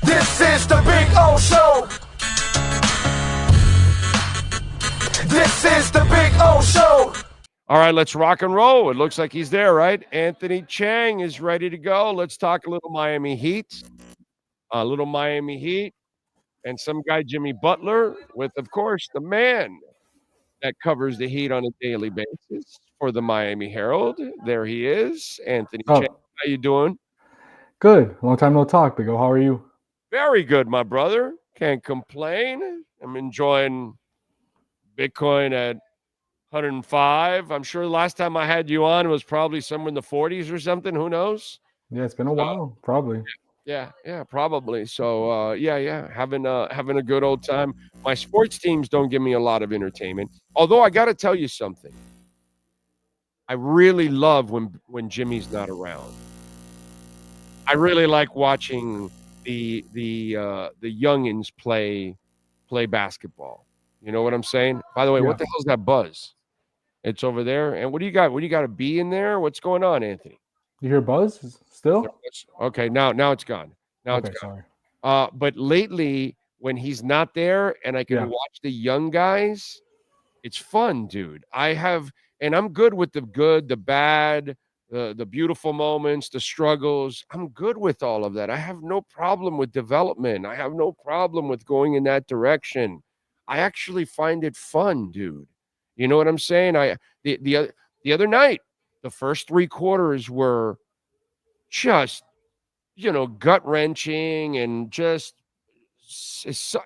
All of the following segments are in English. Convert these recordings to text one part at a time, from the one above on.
This is the Big O Show. This is the Big O Show. All right, let's rock and roll. It looks like he's there, right? Anthony Chiang is ready to go. Let's talk a little Miami Heat. And some guy, Jimmy Butler, with, of course, the man that covers the Heat on a daily basis for the Miami Herald. There he is, Anthony Chiang. How you doing? Good. Long time no talk, Big O. How are you? Very good, my brother. Can't complain. I'm enjoying Bitcoin at 105. I'm sure the last time I had you on was probably somewhere in the 40s or something. Who knows? Yeah, it's been a while, probably. Yeah, probably. So, having a good old time. My sports teams don't give me a lot of entertainment. Although I got to tell you something. I really love when Jimmy's not around. I really like watching the youngins play basketball. You know what I'm saying? By the way, What the hell's that buzz? It's over there. And what do you got? What do you got? A bee in there? What's going on, Anthony? You hear buzz still? Okay, now it's gone. It's gone. Sorry. But lately, when he's not there and I can watch the young guys, it's fun, dude. I'm good with the good, the bad, the beautiful moments, the struggles. I'm good with all of that. I have no problem with development. I have no problem with going in that direction. I actually find it fun, dude. You know what I'm saying? The other night, the first 3 quarters were just, gut-wrenching and just,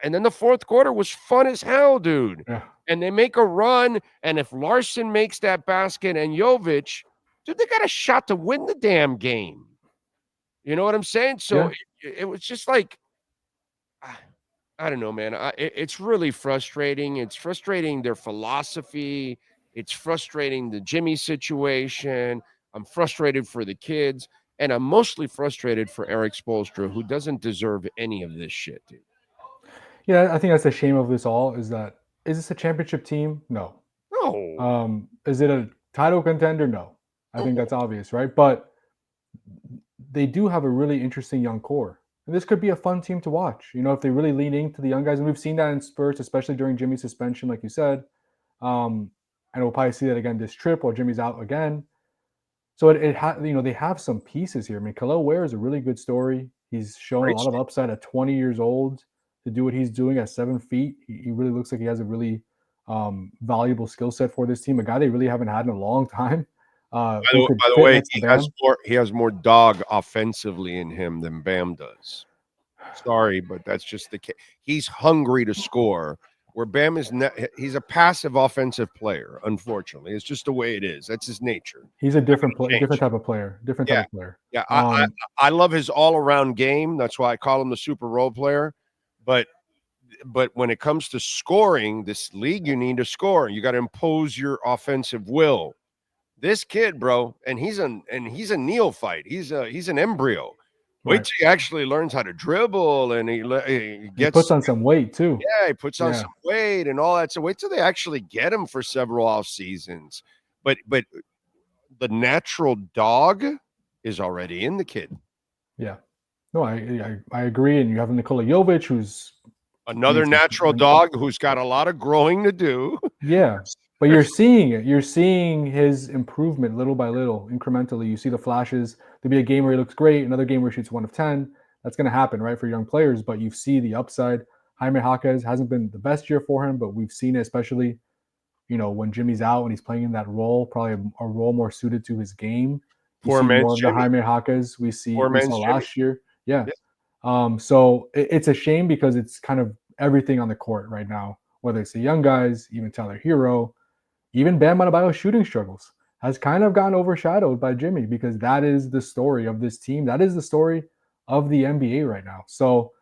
and then the fourth quarter was fun as hell, dude. Yeah. And they make a run, and if Larson makes that basket and Jovic, dude, they got a shot to win the damn game. You know what I'm saying? So it was just like, I don't know, man. It's really frustrating. It's frustrating their philosophy. It's frustrating the Jimmy situation. I'm frustrated for the kids. And I'm mostly frustrated for Eric Spoelstra, who doesn't deserve any of this shit, dude. Yeah, I think that's the shame of this all is this a championship team? No. No. Is it a title contender? No. I think that's obvious, right? But they do have a really interesting young core. And this could be a fun team to watch, if they really lean into the young guys. And we've seen that in Spurs, especially during Jimmy's suspension, like you said. And we'll probably see that again this trip while Jimmy's out again. So they have some pieces here. I mean, Kel'el Ware is a really good story. He's shown a lot of upside at 20 years old to do what he's doing at 7 feet. He really looks like he has a really valuable skill set for this team. A guy they really haven't had in a long time. By the way, he has more dog offensively in him than Bam does. Sorry, but that's just the case. He's hungry to score. Where Bam he's a passive offensive player. Unfortunately, it's just the way it is. That's his nature. He's a different type of player. Yeah, I love his all-around game. That's why I call him the super role player. But when it comes to scoring, this league, you need to score. You got to impose your offensive will. This kid, bro, and he's a neophyte. He's an embryo. Wait till he actually learns how to dribble, and he puts on some weight too. Yeah, he puts on some weight and all that. So wait till they actually get him for several off seasons. But the natural dog is already in the kid. Yeah, no, I agree. And you have Nikola Jovic, who's another natural dog who's got a lot of growing to do. Yeah. But you're seeing it. You're seeing his improvement little by little, incrementally. You see the flashes. There'll be a game where he looks great, another game where he shoots 1 of 10. That's going to happen, right, for young players. But you see the upside. Jaime Jaquez hasn't been the best year for him, but we've seen it, especially, when Jimmy's out and he's playing in that role, probably a role more suited to his game. You see more of the Jaime Jaquez we saw last year. Yeah. So it's a shame because it's kind of everything on the court right now, whether it's the young guys, even Tyler Herro. Even Bam Adebayo's shooting struggles has kind of gotten overshadowed by Jimmy because that is the story of this team. That is the story of the NBA right now. So,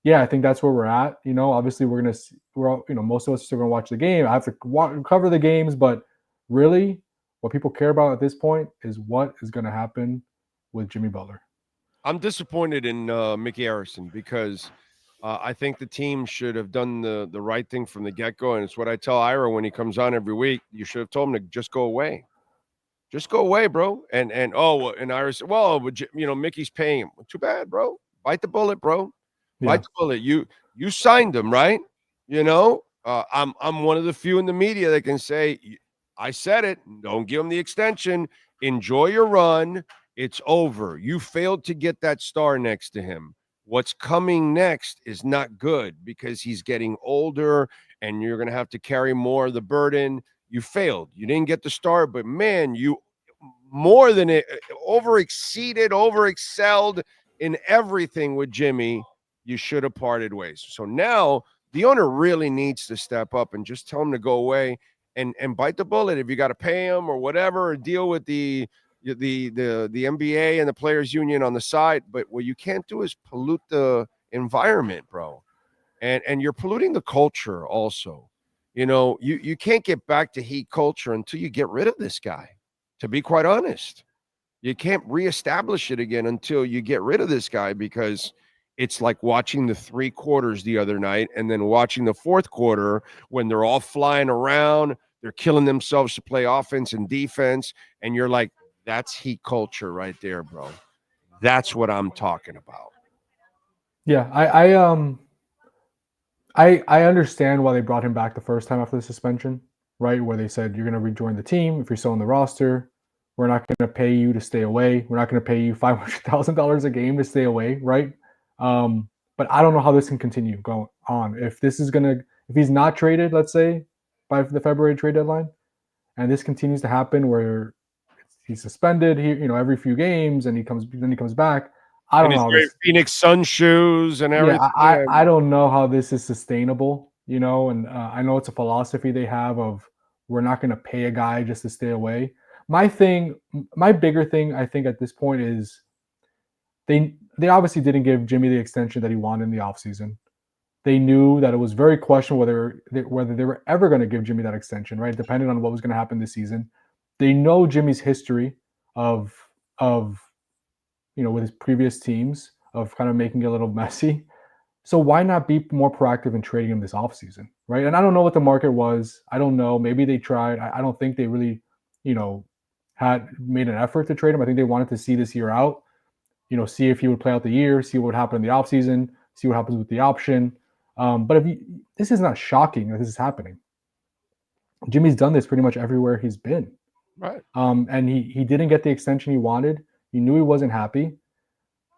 yeah, I think that's where we're at. Obviously most of us are still going to watch the game. I have to cover the games, but really what people care about at this point is what is going to happen with Jimmy Butler. I'm disappointed in Mickey Arison because I think the team should have done the right thing from the get-go, and it's what I tell Ira when he comes on every week. You should have told him to just go away. Just go away, bro. And Ira said, well, Mickey's paying him. Too bad, bro. Bite the bullet, bro. Bite the bullet. You signed him, right? I'm one of the few in the media that can say, I said it. Don't give him the extension. Enjoy your run. It's over. You failed to get that star next to him. What's coming next is not good because he's getting older and you're going to have to carry more of the burden. You failed. You didn't get the star, but man, you more than it overexcelled in everything with Jimmy. You should have parted ways. So now the owner really needs to step up and just tell him to go away and bite the bullet. If you got to pay him or whatever, or deal with the NBA and the players union on the side. But what you can't do is pollute the environment, bro. And you're polluting the culture also. You can't get back to Heat culture until you get rid of this guy, to be quite honest. You can't reestablish it again until you get rid of this guy, because it's like watching the 3 quarters the other night and then watching the 4th quarter when they're all flying around, they're killing themselves to play offense and defense, and you're like, that's Heat culture right there, bro. That's what I'm talking about. Yeah, I understand why they brought him back the first time after the suspension, right? Where they said you're going to rejoin the team if you're still on the roster. We're not going to pay you to stay away. We're not going to pay you $500,000 a game to stay away, right? But I don't know how this can continue going on. If he's not traded, let's say by the February trade deadline, and this continues to happen where he's suspended every few games and he comes back. I don't know. Phoenix Sun shoes and everything. Yeah, I don't know how this is sustainable, and I know it's a philosophy they have of we're not going to pay a guy just to stay away. My bigger thing, I think at this point is they obviously didn't give Jimmy the extension that he wanted in the offseason. They knew that it was very questionable whether they were ever going to give Jimmy that extension, right? Depending on what was going to happen this season. They know Jimmy's history of with his previous teams of kind of making it a little messy. So why not be more proactive in trading him this offseason, right? And I don't know what the market was. I don't know. Maybe they tried. I don't think they really, had made an effort to trade him. I think they wanted to see this year out, see if he would play out the year, see what would happen in the offseason, see what happens with the option. But this is not shocking that this is happening. Jimmy's done this pretty much everywhere he's been. Right. And he didn't get the extension he wanted. He knew he wasn't happy.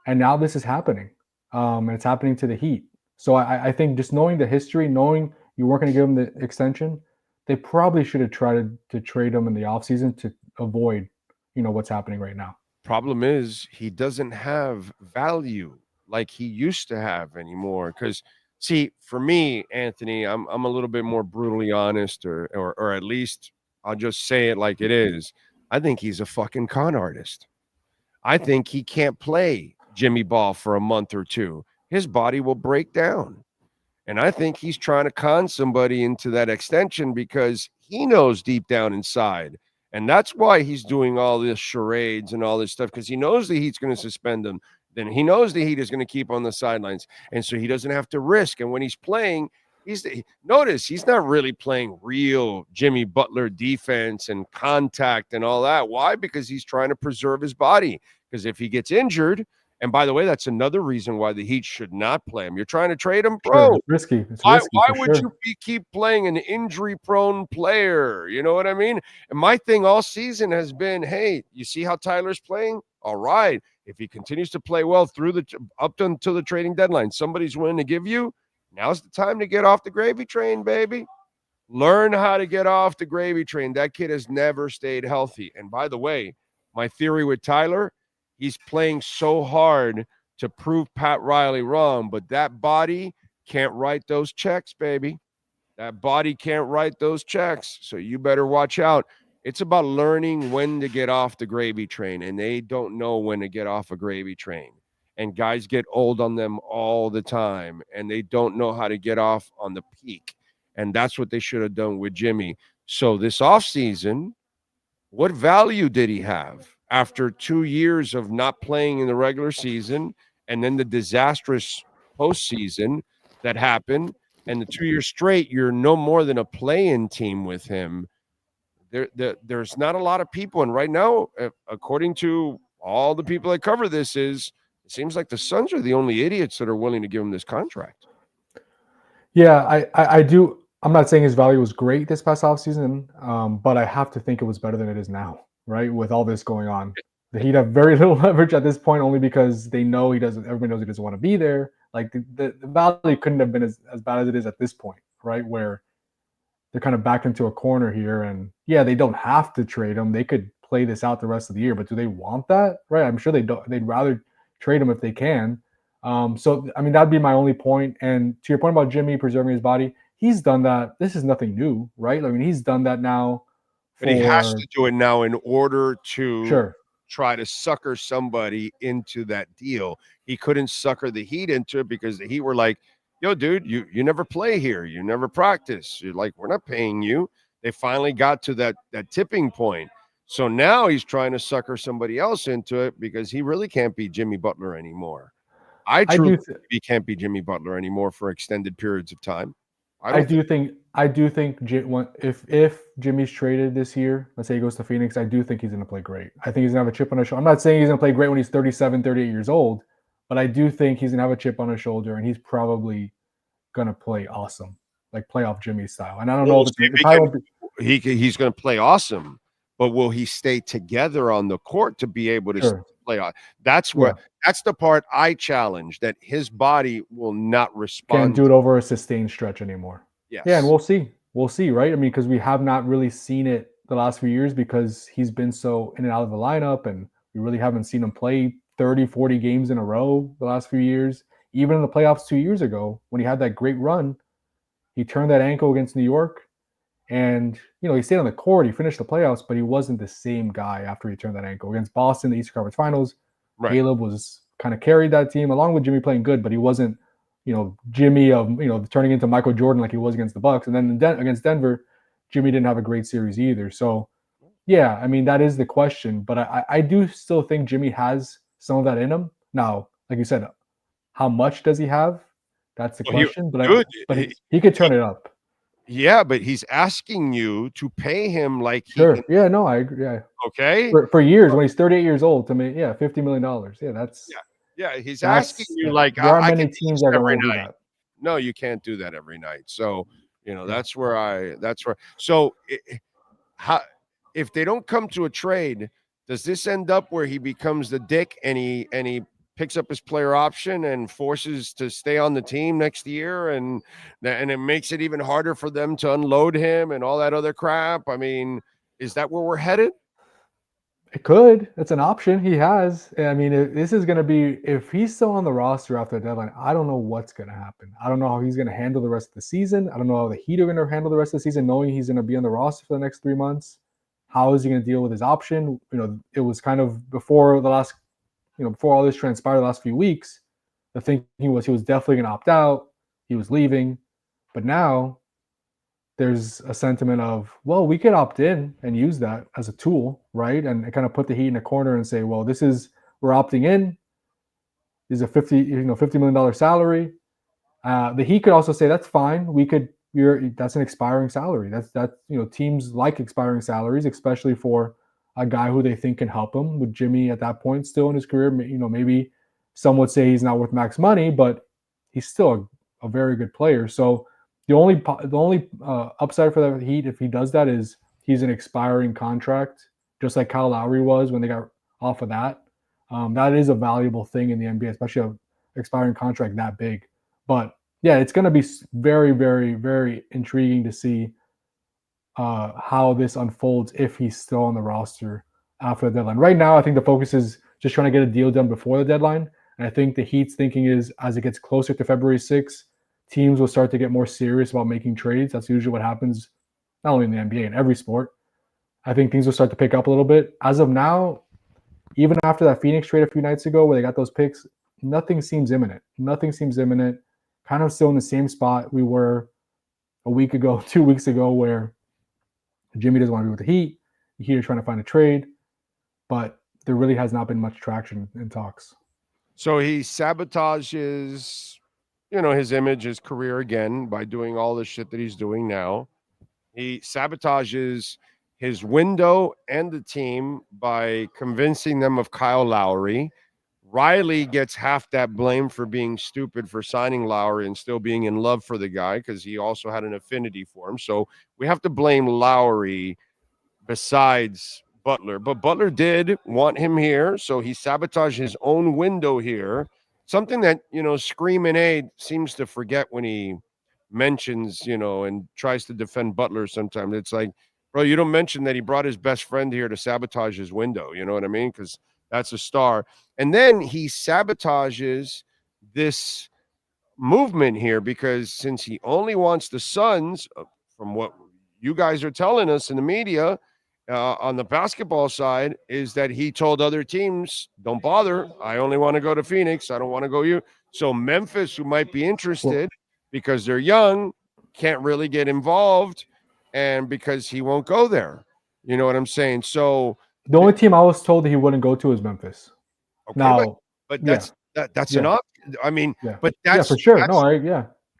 And now this is happening. And it's happening to the Heat. So I think just knowing the history, knowing you weren't going to give him the extension, they probably should have tried to trade him in the offseason to avoid, what's happening right now. Problem is he doesn't have value like he used to have anymore. Because, see, for me, Anthony, I'm a little bit more brutally honest, or at least I'll just say it like it is. I think he's a fucking con artist. I think he can't play Jimmy Ball for a month or two. His body will break down. And I think he's trying to con somebody into that extension because he knows deep down inside. And that's why he's doing all this charades and all this stuff, because he knows the Heat's going to suspend him. Then he knows the Heat is going to keep on the sidelines. And so he doesn't have to risk. And when he's playing, notice he's not really playing real Jimmy Butler defense and contact and all that. Why? Because he's trying to preserve his body. Because if he gets injured, and by the way, that's another reason why the Heat should not play him. You're trying to trade him, bro. Sure, it's risky. Why would you keep playing an injury-prone player? You know what I mean? And my thing all season has been, hey, you see how Tyler's playing? All right. If he continues to play well up until the trading deadline, somebody's willing to give you, now's the time to get off the gravy train, baby. Learn how to get off the gravy train. That kid has never stayed healthy. And by the way, my theory with Tyler, he's playing so hard to prove Pat Riley wrong, but that body can't write those checks, baby. That body can't write those checks, so you better watch out. It's about learning when to get off the gravy train, and they don't know when to get off a gravy train. And guys get old on them all the time, and they don't know how to get off on the peak. And that's what they should have done with Jimmy. So this offseason, what value did he have after 2 years of not playing in the regular season and then the disastrous postseason that happened, and the 2 years straight, you're no more than a play-in team with him? There's not a lot of people. And right now, according to all the people that cover this, is It seems like the Suns are the only idiots that are willing to give him this contract. Yeah, I do. I'm not saying his value was great this past offseason, but I have to think it was better than it is now, right? With all this going on. The Heat have very little leverage at this point, only because they know he doesn't. Everybody knows he doesn't want to be there. Like the value couldn't have been as bad as it is at this point, right? Where they're kind of backed into a corner here, and yeah, they don't have to trade him. They could play this out the rest of the year, but do they want that? Right? I'm sure they don't. They'd rather trade him if they can. So I mean, that'd be my only point. And to your point about Jimmy preserving his body, he's done that. This is nothing new, right? I mean, he's done that now. But he has to do it now in order to try to sucker somebody into that deal. He couldn't sucker the Heat into it because the Heat were like, yo, dude, you never play here. You never practice. You're like, we're not paying you. They finally got to that tipping point. So now he's trying to sucker somebody else into it because he really can't be Jimmy Butler anymore. I truly think he can't be Jimmy Butler anymore for extended periods of time. I do think if Jimmy's traded this year, let's say he goes to Phoenix, I do think he's going to play great. I think he's going to have a chip on his shoulder. I'm not saying he's going to play great when he's 37, 38 years old, but I do think he's going to have a chip on his shoulder, and he's probably going to play awesome, like playoff Jimmy style. And I don't know if he's going to play awesome, but will he stay together on the court to be able to play on? That's the part I challenge, that his body will not respond. Can't do it over a sustained stretch anymore. Yes. Yeah, and we'll see, right? I mean, because we have not really seen it the last few years because he's been so in and out of the lineup, and we really haven't seen him play 30, 40 games in a row the last few years. Even in the playoffs 2 years ago, when he had that great run, he turned that ankle against New York, and he stayed on the court. He finished the playoffs, but he wasn't the same guy after he turned that ankle. Against Boston, the Eastern Conference Finals, Caleb was kind of carried that team along with Jimmy playing good, but he wasn't, Jimmy of turning into Michael Jordan like he was against the Bucks. And then against Denver, Jimmy didn't have a great series either. So yeah, I mean, that is the question, but I do still think Jimmy has some of that in him. Now, like you said, how much does he have? That's the question. He could turn it up. Yeah, but he's asking you to pay him like he can. Yeah, no, I agree. Yeah. Okay. For years, when he's 38 years old, to me, yeah, $50 million. Yeah, that's he's asking you like, there are many teams that are going to do that. No, you can't do that every night. So that's where. So if they don't come to a trade, does this end up where he becomes the dick and he picks up his player option and forces to stay on the team next year, and it makes it even harder for them to unload him and all that other crap? I mean, is that where we're headed? It could. It's an option he has. I mean, this is going to be, if he's still on the roster after the deadline, I don't know what's going to happen. I don't know how he's going to handle the rest of the season. I don't know how the Heat are going to handle the rest of the season, knowing he's going to be on the roster for the next 3 months. How is he going to deal with his option? It was kind of before all this transpired the last few weeks, the thinking was he was definitely going to opt out. He was leaving. But now there's a sentiment of, well, we could opt in and use that as a tool, right? And kind of put the Heat in a corner and say, well, we're opting in. This is a $50 million salary. The Heat could also say, that's fine. That's an expiring salary. Teams like expiring salaries, especially for a guy who they think can help them. With Jimmy at that point still in his career, maybe some would say he's not worth max money, but he's still a very good player. So the only upside for the Heat, if he does that, is he's an expiring contract, just like Kyle Lowry was when they got off of that. That is a valuable thing in the NBA, especially an expiring contract that big. But yeah, it's going to be very, very, very intriguing to see how this unfolds if he's still on the roster after the deadline. Right now, I think the focus is just trying to get a deal done before the deadline. And I think the Heat's thinking is, as it gets closer to February 6th, teams will start to get more serious about making trades. That's usually what happens, not only in the NBA, in every sport. I think things will start to pick up a little bit. As of now, even after that Phoenix trade a few nights ago where they got those picks, nothing seems imminent. Kind of still in the same spot we were a week ago, 2 weeks ago, where Jimmy doesn't want to be with the Heat. The Heat are trying to find a trade, but there really has not been much traction in talks. So he sabotages, his image, his career again by doing all the shit that he's doing now. He sabotages his window and the team by convincing them of Kyle Lowry, Riley gets half that blame for being stupid for signing Lowry and still being in love for the guy because he also had an affinity for him. So we have to blame Lowry besides Butler. But Butler did want him here, so he sabotaged his own window here. Something that, Screamin' A seems to forget when he mentions, and tries to defend Butler sometimes. It's like, bro, you don't mention that he brought his best friend here to sabotage his window. You know what I mean? Because that's a star. And then he sabotages this movement here because since he only wants the Suns, from what you guys are telling us in the media, on the basketball side, is that he told other teams, don't bother. I only want to go to Phoenix. I don't want to go you. So Memphis, who might be interested because they're young, can't really get involved, and because he won't go there. You know what I'm saying? So the only team I was told that he wouldn't go to is Memphis. okay, Now, but that's yeah. an option. I mean, yeah, but that's for sure. that's,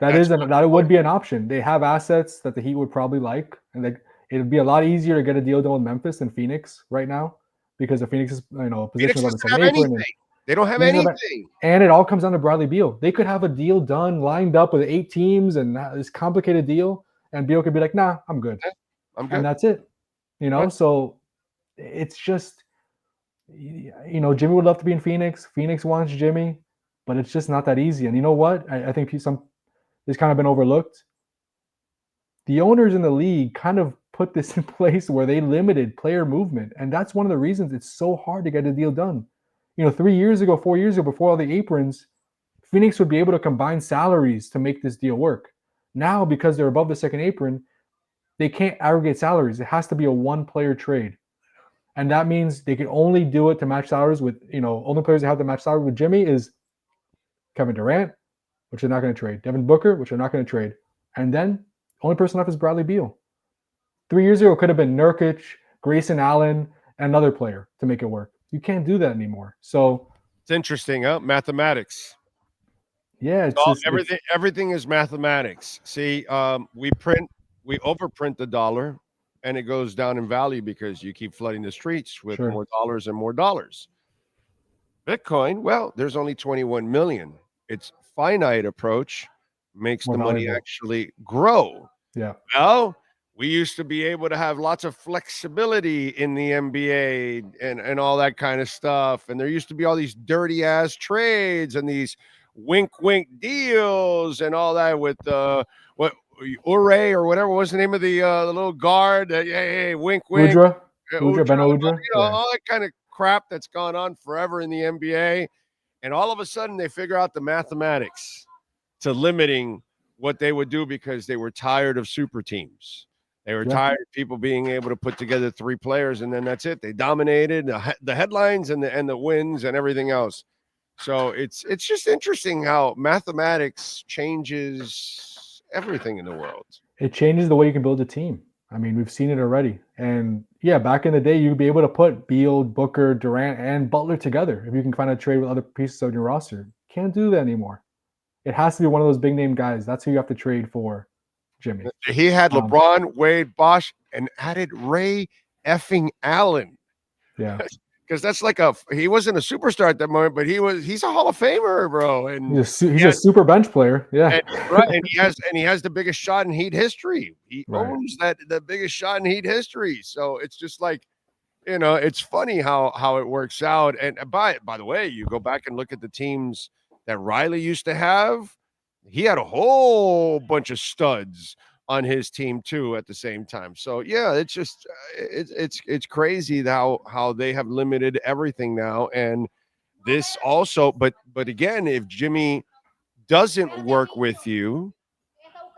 That would be an option. They have assets that the Heat would probably like, and it'd be a lot easier to get a deal done with Memphis than Phoenix right now because the Phoenix is position Phoenix above the doesn't second have apron. anything. They don't have anything. And it all comes down to Bradley Beal. They could have a deal done, lined up with 8 teams, and this complicated deal, and Beal could be like, "Nah, I'm good. I'm good," and that's it. Right. So it's just, Jimmy would love to be in Phoenix. Phoenix wants Jimmy, but it's just not that easy. And you know what? I think this kind of been overlooked. The owners in the league kind of put this in place where they limited player movement, and that's one of the reasons it's so hard to get a deal done. 4 years ago, before all the aprons, Phoenix would be able to combine salaries to make this deal work. Now, because they're above the second apron, they can't aggregate salaries. It has to be a one-player trade. And that means they can only do it to match salaries with, only players that have to match salary with Jimmy is Kevin Durant, which they're not going to trade. Devin Booker, which they're not going to trade. And then the only person left is Bradley Beal. 3 years ago, it could have been Nurkic, Grayson Allen, and another player to make it work. You can't do that anymore. So it's interesting, huh? Mathematics. Yeah, everything is mathematics. See, we overprint the dollar, and it goes down in value because you keep flooding the streets with more dollars and more dollars. Bitcoin, well, there's only 21 million. Its finite approach makes the money actually grow. Yeah. Well, we used to be able to have lots of flexibility in the NBA and all that kind of stuff. And there used to be all these dirty ass trades and these wink deals and all that with what Ure or whatever was the name of the little guard. Hey, wink. Udra, Ben Udra. All that kind of crap that's gone on forever in the NBA. And all of a sudden they figure out the mathematics to limiting what they would do because they were tired of super teams. They were tired of people being able to put together 3 players, and then that's it. They dominated the headlines and the wins and everything else. So it's just interesting how mathematics changes everything in the world. It changes the way you can build a team. I mean, we've seen it already. And yeah, back in the day, you'd be able to put Beal, Booker, Durant, and Butler together if you can find a trade with other pieces on your roster. Can't do that anymore. It has to be one of those big name guys. That's who you have to trade for Jimmy. He had LeBron, Wade, Bosh, and added Ray effing Allen. Yeah. Because that's like he wasn't a superstar at that moment, but he's a Hall of Famer, bro. And he's a super bench player. Yeah. And he has the biggest shot in Heat history. He owns the biggest shot in Heat history. So it's just like, it's funny how it works out. And by the way, you go back and look at the teams that Riley used to have. He had a whole bunch of studs on his team too at the same time. So yeah, it's just it's crazy how they have limited everything now. And this also, but again, if Jimmy doesn't work with you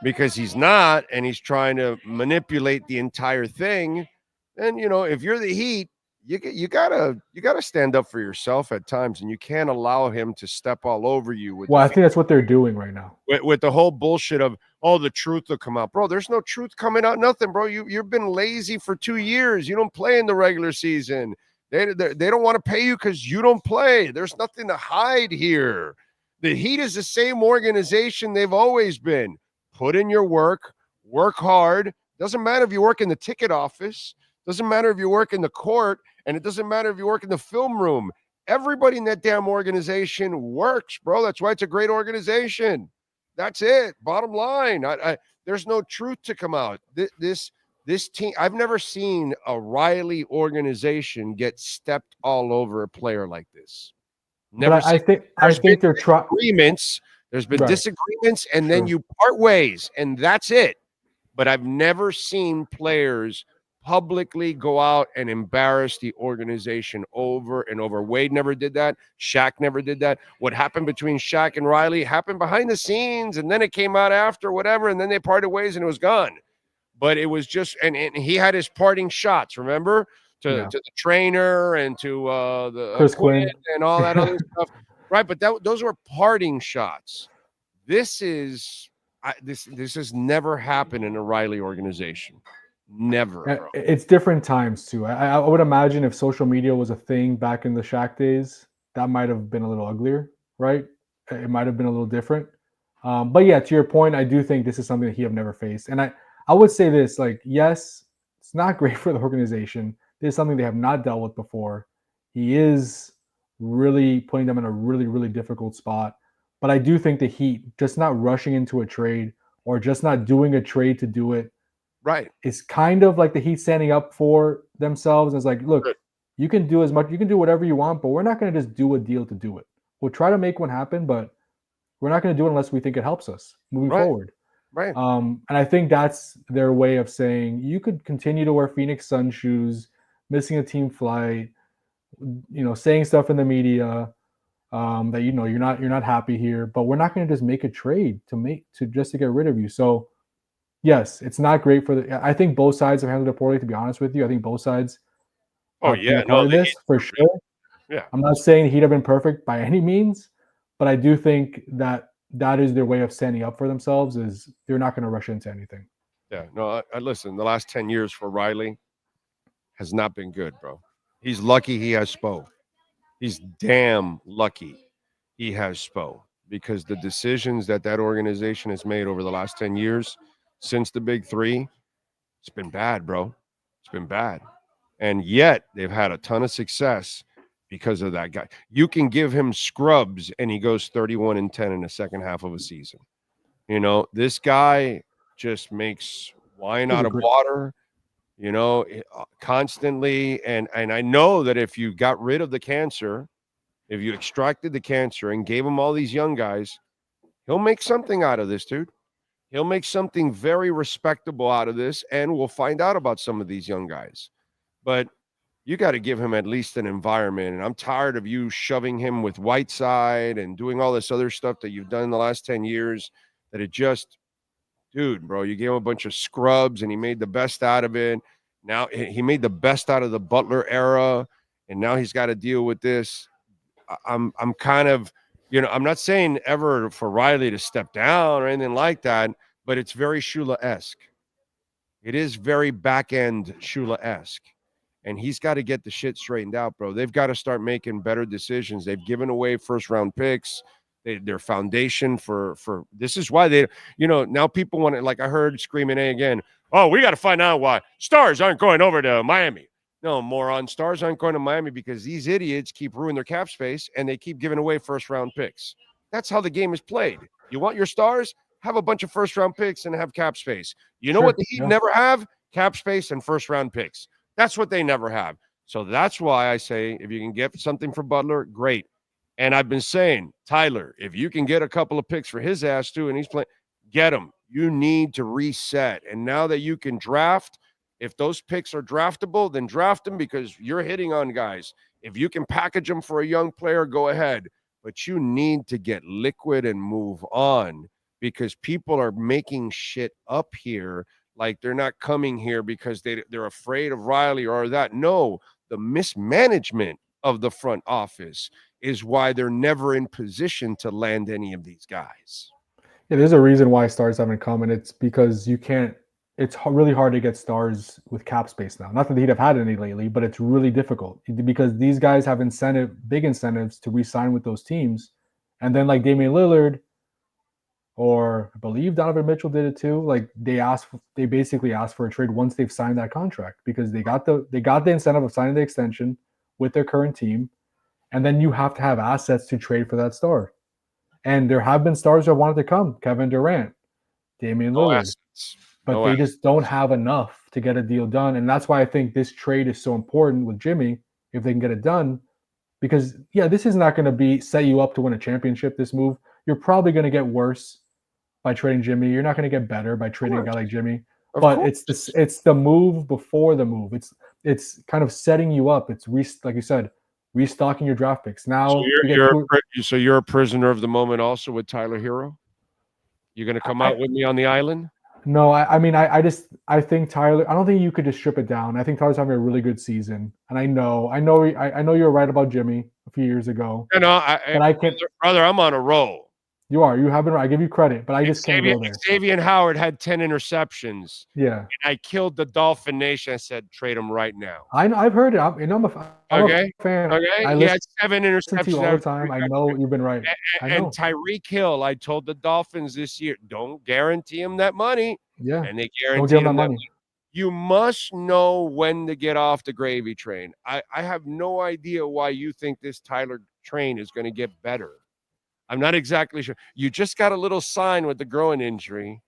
because he's not, and he's trying to manipulate the entire thing, then if you're the Heat, you gotta stand up for yourself at times, and you can't allow him to step all over you. I think that's what they're doing right now. With the whole bullshit of, the truth will come out, bro. There's no truth coming out. Nothing, bro. You've been lazy for 2 years. You don't play in the regular season. They don't want to pay you because you don't play. There's nothing to hide here. The Heat is the same organization they've always been. Put in your work hard. Doesn't matter if you work in the ticket office. Doesn't matter if you work in the court, and it doesn't matter if you work in the film room. Everybody in that damn organization works, bro. That's why it's a great organization. That's it. Bottom line. There's no truth to come out. This team, I've never seen a Riley organization get stepped all over a player like this. Never But I seen. think they're trying. Agreements. There's been Right. disagreements, and then you part ways, and that's it. But I've never seen players publicly go out and embarrass the organization over and over. Wade never did that. Shaq never did that. What happened between Shaq and Riley happened behind the scenes, and then it came out after, whatever, and then they parted ways, and it was gone. But it was just, and he had his parting shots, remember? To the trainer and to the Chris Quinn and all that other stuff. Right, but those were parting shots. This is this has never happened in a Riley organization. Never, bro. It's different times too. I would imagine if social media was a thing back in the Shaq days, that might have been a little uglier, right? It might have been a little different. But yeah, to your point, I do think this is something that he have never faced. And I would say this, like, yes, it's not great for the organization. This is something they have not dealt with before. He is really putting them in a really, really difficult spot. But I do think the Heat just not rushing into a trade or just not doing a trade to do it, right, it's kind of like the Heat standing up for themselves. It's like, look, you can do as much, you can do whatever you want, but we're not going to just do a deal to do it. We'll try to make one happen, but we're not going to do it unless we think it helps us moving forward. Right. And I think that's their way of saying you could continue to wear Phoenix Sun shoes, missing a team flight, saying stuff in the media that you're not happy here, but we're not going to just make a trade to get rid of you. So yes, it's not great I think both sides have handled it poorly, to be honest with you. I think both sides for sure. Yeah. I'm not saying the Heat have been perfect by any means, but I do think that is their way of standing up for themselves, is they're not going to rush into anything. Yeah. No, I listen, the last 10 years for Riley has not been good, bro. He's lucky he has Spo. He's damn lucky he has Spo, because the decisions that organization has made over the last 10 years since the big three, it's been bad, bro. It's been bad. And yet they've had a ton of success because of that guy. You can give him scrubs and he goes 31-10 in the second half of a season. This guy just makes wine out of water, constantly. And I know that if you got rid of the cancer, if you extracted the cancer and gave him all these young guys, he'll make something out of this, dude. He'll make something very respectable out of this, and we'll find out about some of these young guys. But you got to give him at least an environment, and I'm tired of you shoving him with Whiteside and doing all this other stuff that you've done in the last 10 years that it just, dude, bro, you gave him a bunch of scrubs, and he made the best out of it. Now he made the best out of the Butler era, and now he's got to deal with this. I'm kind of, I'm not saying ever for Riley to step down or anything like that, but it's very Shula-esque. It is very back-end Shula-esque. And he's got to get the shit straightened out, bro. They've got to start making better decisions. They've given away first-round picks. Their foundation for this is why they, now people want to, like I heard screaming again, oh, we got to find out why stars aren't going over to Miami. No, moron. Stars aren't going to Miami because these idiots keep ruining their cap space and they keep giving away first-round picks. That's how the game is played. You want your stars? Have a bunch of first-round picks and have cap space. You know what the Heat never have? Cap space and first-round picks. That's what they never have. So that's why I say if you can get something for Butler, great. And I've been saying, Tyler, if you can get a couple of picks for his ass too and he's playing, get him. You need to reset. And now that you can draft, if those picks are draftable, then draft them because you're hitting on guys. If you can package them for a young player, go ahead. But you need to get liquid and move on because people are making shit up here. Like they're not coming here because they're afraid of Riley or that. No, the mismanagement of the front office is why they're never in position to land any of these guys. Yeah, there's a reason why stars haven't come, and it's because it's really hard to get stars with cap space now. Not that he'd have had any lately, but it's really difficult because these guys have big incentives to re-sign with those teams. And then like Damian Lillard, or I believe Donovan Mitchell did it too. Like they basically asked for a trade once they've signed that contract because they got the incentive of signing the extension with their current team. And then you have to have assets to trade for that star. And there have been stars that wanted to come. Kevin Durant, Damian No Lillard. assets. But No they assets. just don't have enough to get a deal done. And that's why I think this trade is so important with Jimmy, if they can get it done. Because, yeah, this is not going to be set you up to win a championship, this move. You're probably going to get worse by trading Jimmy. You're not going to get better by trading a guy like Jimmy. Of But course. it's the move before the move. It's kind of setting you up. It's like you said, restocking your draft picks. Now So you're a prisoner of the moment also with Tyler Herro? You're going to come out with me on the island? No, I mean, I think Tyler. I don't think you could just strip it down. I think Tyler's having a really good season, and I know you're right about Jimmy a few years ago. You know, but I can't. Brother, I'm on a roll. You are. You have been. I give you credit, but I just can't go there. Xavier Howard had 10 interceptions. Yeah, and I killed the Dolphin Nation. I said, trade him right now. I've heard it. I'm a fan. Okay. He had 7 interceptions to you all the time. I know you've been right. And Tyreek Hill, I told the Dolphins this year, don't guarantee him that money. Yeah. And they guarantee him that money. You must know when to get off the gravy train. I have no idea why you think this Tyler train is going to get better. I'm not exactly sure. You just got a little sign with the groin injury.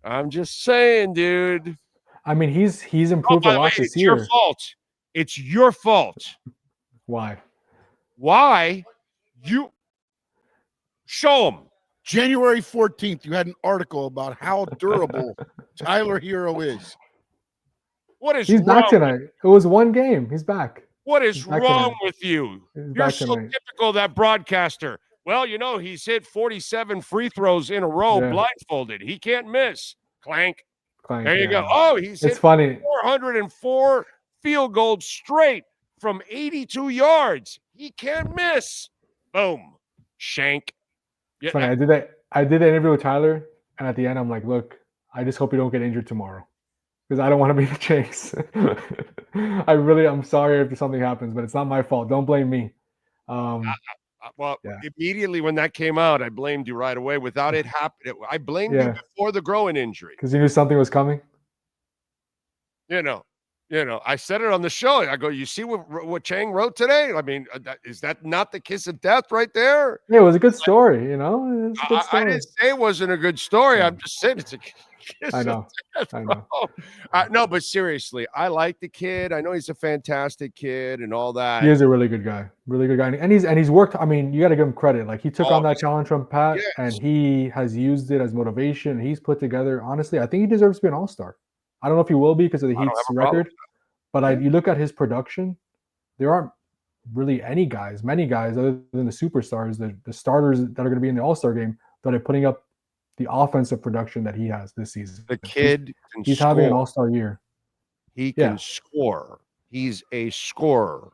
I'm just saying, dude. I mean, he's improved a lot this year. It's your fault. It's your fault. Why? You show him. January 14th, you had an article about how durable Tyler Herro is. What is He's wrong? Back tonight. It was one game. He's back. What is wrong with you? You're so tonight. typical of that broadcaster. Well, you know, he's hit 47 free throws in a row blindfolded. He can't miss. Clank. There you go. Oh, he's hit funny. 404 field goals straight from 82 yards. He can't miss. Boom. Shank. Yeah, funny. I did the interview with Tyler, and at the end, I'm like, look, I just hope you don't get injured tomorrow, because I don't want to be the chase. I'm sorry if something happens, but it's not my fault. Don't blame me. Immediately when that came out, I blamed you right away. Without it happening, I blamed you before the groin injury. Because you knew something was coming? You know, I said it on the show. I go, you see what Chiang wrote today? I mean, is that not the kiss of death right there? Yeah, it was a good story, you know? It was a good story. I didn't say it wasn't a good story. I'm just saying it's a kiss I know. of death. No, but seriously, I like the kid. I know he's a fantastic kid and all that. He is a really good guy. Really good guy. And he's worked. I mean, you got to give him credit. Like, he took on that challenge from Pat, and he has used it as motivation. He's put together, honestly, I think he deserves to be an all-star. I don't know if he will be because of the Heat's record, but you look at his production, there aren't really many guys other than the superstars, the starters that are going to be in the all-star game, that are putting up the offensive production that he has this season. The kid he's having an all-star year. He can score. He's a scorer.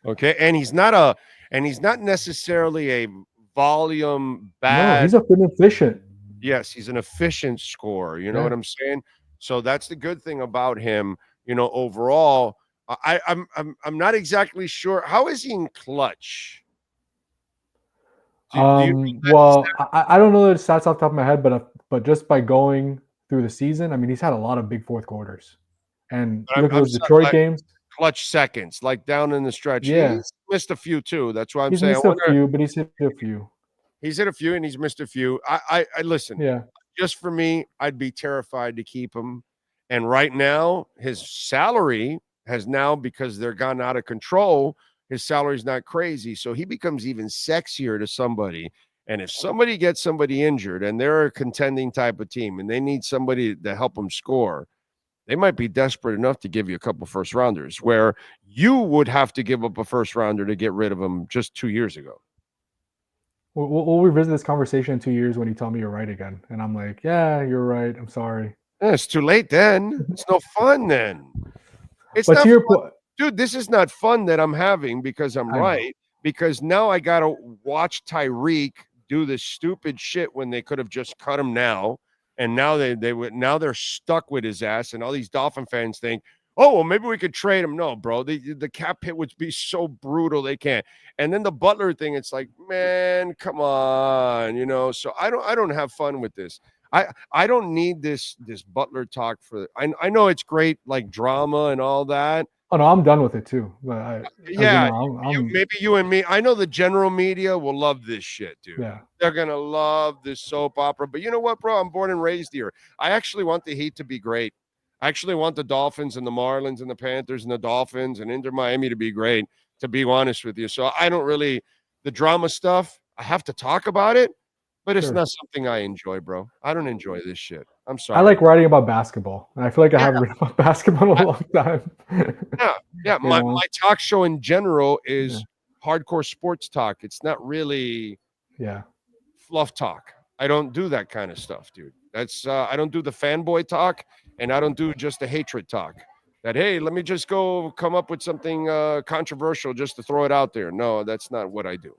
Okay. And he's not necessarily a volume bad. No, he's been efficient. Yes, he's an efficient scorer. You know what I'm saying? So that's the good thing about him. You know, overall, I'm not exactly sure. How is he in clutch? I don't know the stats off the top of my head, but just by going through the season, I mean, he's had a lot of big fourth quarters. And look at those Detroit games. Clutch seconds, like down in the stretch. Yeah. He's missed a few too. That's why I'm he's saying. Missed a few, but he's hit a few. He's hit a few and he's missed a few. I listen. Yeah. Just for me, I'd be terrified to keep him. And right now, his salary has now, because they're gone out of control, his salary's not crazy. So he becomes even sexier to somebody. And if somebody gets somebody injured and they're a contending type of team and they need somebody to help them score, they might be desperate enough to give you a couple first rounders, where you would have to give up a first rounder to get rid of him just 2 years ago. We'll revisit this conversation in 2 years when you tell me you're right again. And I'm like, yeah, you're right. I'm sorry. Yeah, it's too late then. It's no fun then. It's but not to your point, dude, this is not fun that I'm having because I'm right. Because now I got to watch Tyreek do this stupid shit when they could have just cut him now. And now they're stuck with his ass. And all these Dolphin fans think, oh, well, maybe we could trade him. No, bro, the cap hit would be so brutal they can't. And then the Butler thing, it's like, man, come on, you know. So I don't have fun with this. I don't need this Butler talk for. I know it's great, like drama and all that, Oh no, I'm done with it too. But Yeah, I'm maybe you and me. I know the general media will love this shit, dude. yeah. They're gonna love this soap opera. But you know what, bro? I'm born and raised here. I actually want the Heat to be great. I actually want the Dolphins and the Marlins and the Panthers and the Dolphins and InterMiami to be great, to be honest with you. So I don't really the drama stuff, I have to talk about it, but it's Sure. not something I enjoy, bro. I don't enjoy this shit. I'm I sorry. like writing about basketball, and I feel like I Yeah. haven't written about basketball in a long time. Yeah. You My know? talk show in general is Yeah. hardcore sports talk. It's not really Yeah. fluff talk. I don't do that kind of stuff, dude. That's I don't do the fanboy talk, and I don't do just the hatred talk. That hey, let me just go come up with something controversial just to throw it out there. No, that's not what I do.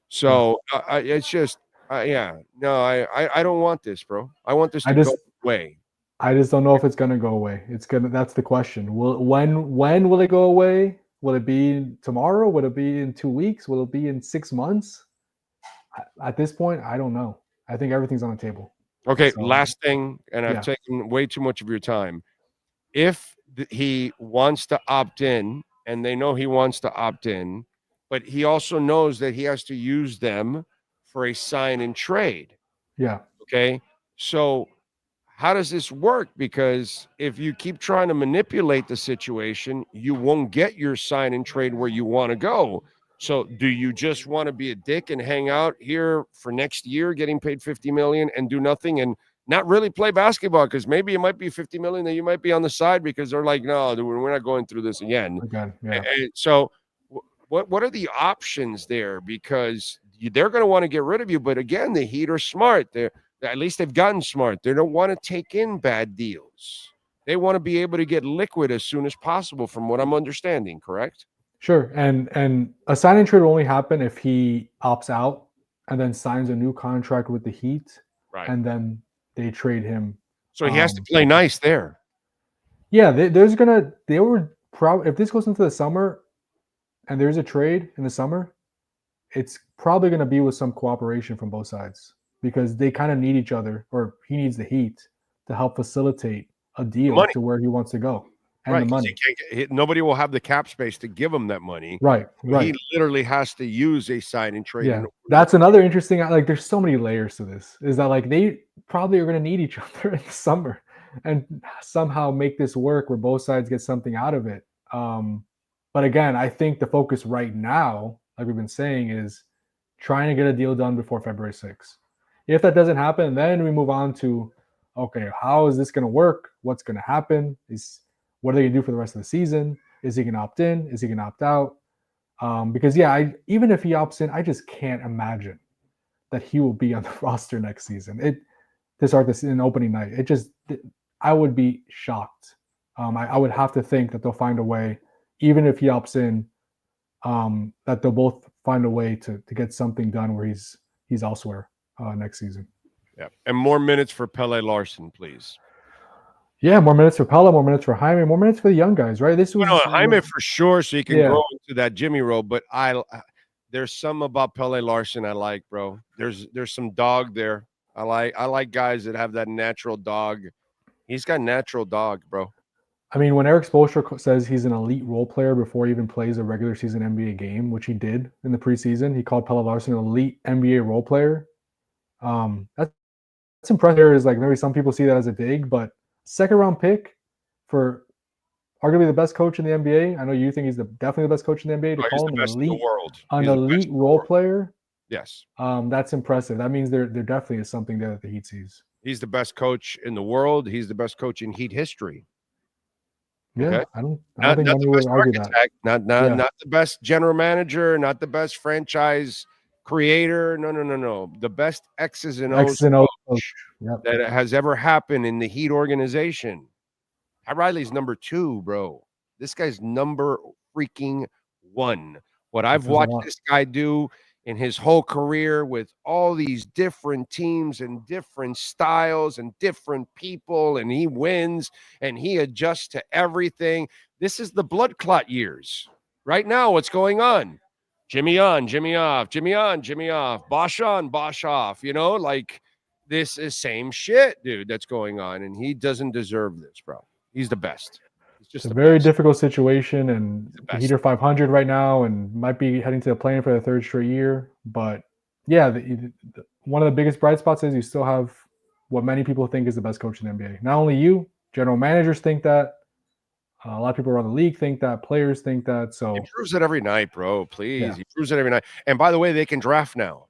So it's just yeah, no, I don't want this, bro. I want this to go away. I just don't know if it's gonna go away. It's gonna. That's the question. When will it go away? Will it be tomorrow? Will it be in 2 weeks? Will it be in 6 months? At this point, I don't know. I think everything's on the table. Okay, So, last thing, and I've yeah. taken way too much of your time. If he wants to opt in, and they know he wants to opt in, but he also knows that he has to use them for a sign and trade. Yeah. Okay. So how does this work? Because if you keep trying to manipulate the situation, you won't get your sign and trade where you want to go. So do you just want to be a dick and hang out here for next year, getting paid 50 million and do nothing and not really play basketball? Because maybe it might be 50 million that you might be on the side because they're like, no, dude, we're not going through this again. Again. Yeah. So what are the options there? Because they're going to want to get rid of you. But again, the Heat are smart. At least they've gotten smart. They don't want to take in bad deals. They want to be able to get liquid as soon as possible, from what I'm understanding, correct? Sure. And a sign and trade will only happen if he opts out and then signs a new contract with the Heat, Right. and then they trade him. So he has to play nice there. Yeah, they were probably, if this goes into the summer and there's a trade in the summer, it's probably going to be with some cooperation from both sides because they kind of need each other, or he needs the Heat to help facilitate a deal to where he wants to go. And the money. Nobody will have the cap space to give him that money. Right. He literally has to use a sign and trade. Yeah, that's another interesting. Like, there's so many layers to this. Is that like they probably are going to need each other in the summer, and somehow make this work where both sides get something out of it. But again, I think the focus right now, like we've been saying, is trying to get a deal done before February 6th. If that doesn't happen, then we move on to, okay, how is this going to work? What's going to happen? What are they going to do for the rest of the season? Is he going to opt in? Is he going to opt out? Because even if he opts in, I just can't imagine that he will be on the roster next season. To start this in opening night, I would be shocked. I would have to think that they'll find a way, even if he opts in, that they'll both find a way to get something done where he's elsewhere next season. Yeah, and more minutes for Pele Larson, please. Yeah, more minutes for Pallet, more minutes for Jaime, more minutes for the young guys, right? This was Jaime for sure, so you can grow into that Jimmy role. But there's some about Pele Larson I like, bro. There's some dog there. I like guys that have that natural dog. He's got natural dog, bro. I mean, when Eric Spoelstra says he's an elite role player before he even plays a regular season NBA game, which he did in the preseason, he called Pele Larson an elite NBA role player. That's impressive. Is like maybe some people see that as a dig, but second round pick for arguably the best coach in the NBA. I know you think he's definitely the best coach in the NBA. To call him an elite role player. Yes. That's impressive. That means there definitely is something there that the Heat sees. He's the best coach in the world. He's the best coach in Heat history. Yeah, okay? I don't think anyone would argue that. Not the best general manager, not the best franchise creator. No. The best X's and O's coach that has ever happened in the Heat organization. Pat Riley's number 2, bro. This guy's number freaking 1. What I've watched this guy do in his whole career with all these different teams and different styles and different people, and he wins and he adjusts to everything. This is the blood clot years. Right now, what's going on? Jimmy on, Jimmy off, Jimmy on, Jimmy off, Bosch on, Bosch off. Like this is same shit, dude, that's going on. And he doesn't deserve this, bro. He's the best. It's a very difficult situation, and the Heat are 500 right now, and might be heading to the play-in for the third straight year. But yeah, one of the biggest bright spots is you still have what many people think is the best coach in the NBA. Not only you, general managers think that. A lot of people around the league think that. Players think that. So he proves it every night, bro. Please, yeah. He proves it every night. And by the way, they can draft now.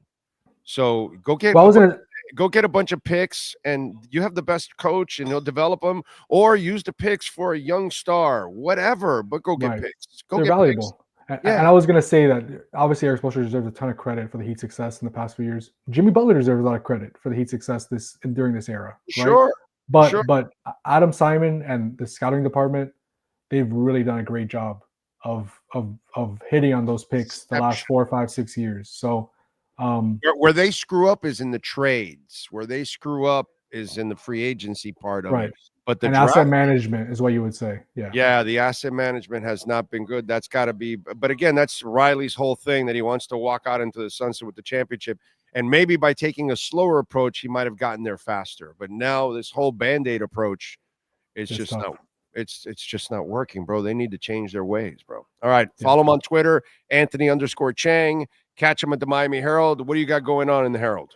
So go get a bunch of picks, and you have the best coach, and he'll develop them, or use the picks for a young star, whatever. But go get picks. They're valuable. And I was going to say that obviously Erik Spoelstra deserves a ton of credit for the Heat success in the past few years. Jimmy Butler deserves a lot of credit for the Heat success during this era. Right? Sure. But Adam Simon and the scouting department, they've really done a great job of hitting on those picks the last 4, 5, 6 years. So where they screw up is in the trades. Where they screw up is in the free agency part of it. But the asset management is what you would say. Yeah. Yeah, the asset management has not been good. That's got to be. But again, that's Riley's whole thing, that he wants to walk out into the sunset with the championship. And maybe by taking a slower approach, he might have gotten there faster. But now this whole Band-Aid approach is just not. It's just not working, bro. They need to change their ways, bro. All right. Follow him on Twitter, Anthony_Chiang. Catch him at the Miami Herald. What do you got going on in the Herald?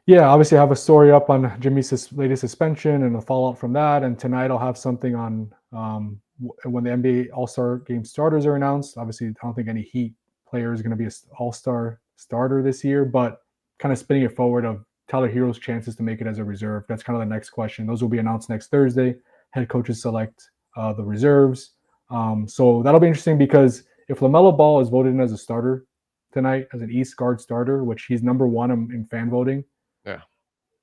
Yeah, obviously I have a story up on Jimmy's latest suspension and a fallout from that. And tonight I'll have something on when the NBA All-Star Game starters are announced. Obviously, I don't think any Heat player is going to be an All-Star starter this year, but kind of spinning it forward of Tyler Herro's chances to make it as a reserve. That's kind of the next question. Those will be announced next Thursday. Head coaches select the reserves. So that'll be interesting, because if LaMelo Ball is voted in as a starter tonight, as an East guard starter, which he's number one in fan voting,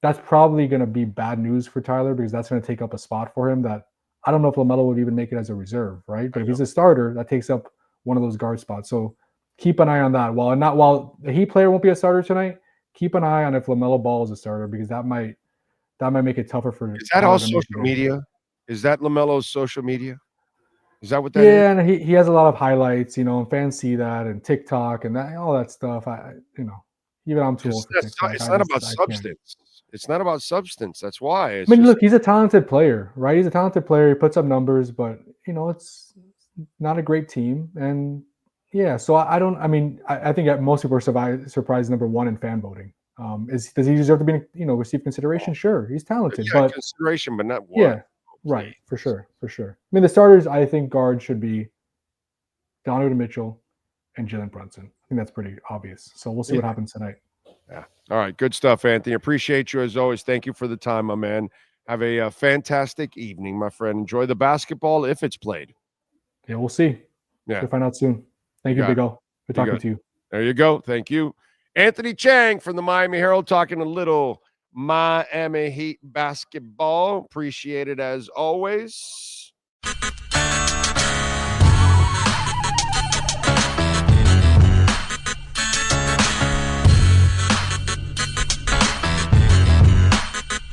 that's probably going to be bad news for Tyler, because that's going to take up a spot for him that I don't know if LaMelo would even make it as a reserve, right? But if he's a starter, that takes up one of those guard spots. So keep an eye on that. While the Heat player won't be a starter tonight, keep an eye on if LaMelo Ball is a starter, because that might make it tougher for. Is that all social media? Is that LaMelo's social media? Is that what that is? Yeah, and he has a lot of highlights, and fans see that, and TikTok and all that stuff. Even I'm too old for TikTok. It's not about substance. It's not about substance. That's why. Look, he's a talented player, right? He's a talented player. He puts up numbers, but it's not a great team. And yeah, so I think most people are surprised number one in fan voting. Does he deserve to be, receive consideration? Sure, he's talented, but consideration, but not one. Yeah, right, for sure. The starters, I think guards should be Donovan Mitchell and Jalen Brunson. I think that's pretty obvious. So we'll see what happens tonight. Yeah. All right. Good stuff, Anthony. Appreciate you as always. Thank you for the time, my man. Have a fantastic evening, my friend. Enjoy the basketball if it's played. Yeah, we'll see. Yeah. We'll find out soon. Thank you, Big O. Good talking to you. There you go. Thank you. Anthony Chiang from the Miami Herald, talking a little Miami Heat basketball. Appreciate it as always.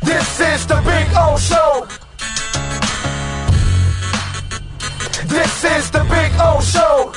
This is the Big O Show. This is the Big O Show.